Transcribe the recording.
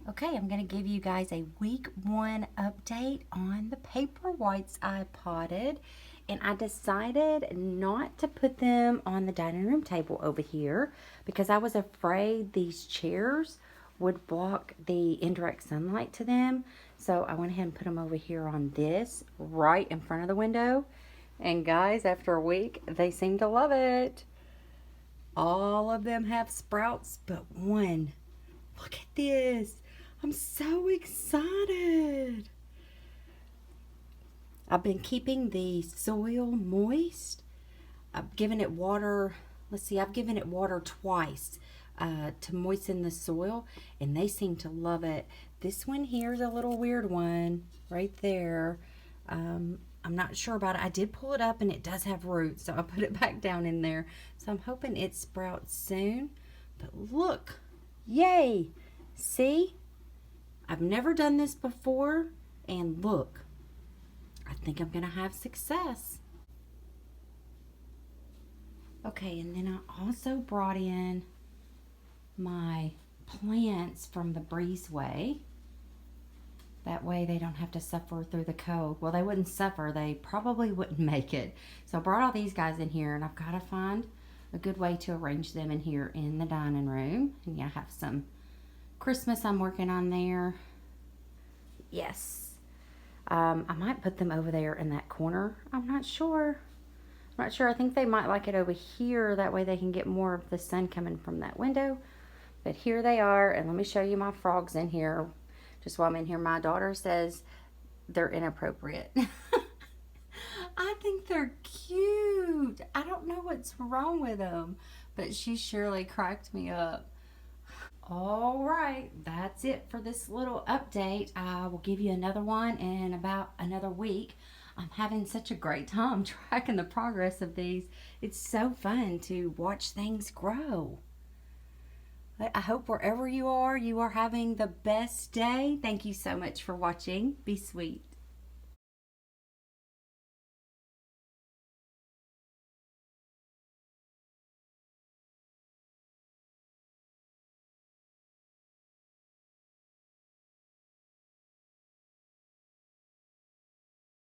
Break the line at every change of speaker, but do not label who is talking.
Okay, I'm going to give you guys a week 1 update on the Paperwhites I potted. And I decided not to put them on the dining room table over here because I was afraid these chairs would block the indirect sunlight to them. So I went ahead and put them over here on this, right in front of the window. And guys, after a week, they seem to love it. All of them have sprouts but one. Look at this. I'm so excited. I've been keeping the soil moist. I've given it water. Let's see, I've given it water twice to moisten the soil, and they seem to love it. This one here is a little weird one right there. I'm not sure about it. I did pull it up, and it does have roots, so I put it back down in there. So I'm hoping it sprouts soon. But look, yay! See? I've never done this before, and look, I think I'm gonna have success. Okay, and then I also brought in my plants from the breezeway. That way they don't have to suffer through the cold. Well, they wouldn't suffer, they probably wouldn't make it. So I brought all these guys in here, and I've got to find a good way to arrange them in here in the dining room. And yeah, I have some Christmas I'm working on there. Yes. I might put them over there in that corner. I'm not sure. I think they might like it over here. That way they can get more of the sun coming from that window. But here they are. And let me show you my frogs in here. Just while I'm in here, my daughter says they're inappropriate. I think they're cute. I don't know what's wrong with them. But she surely cracked me up. All right, that's it for this little update. I will give you another one in about another week. I'm having such a great time tracking the progress of these. It's so fun to watch things grow. I hope wherever you are having the best day. Thank you so much for watching. Be sweet.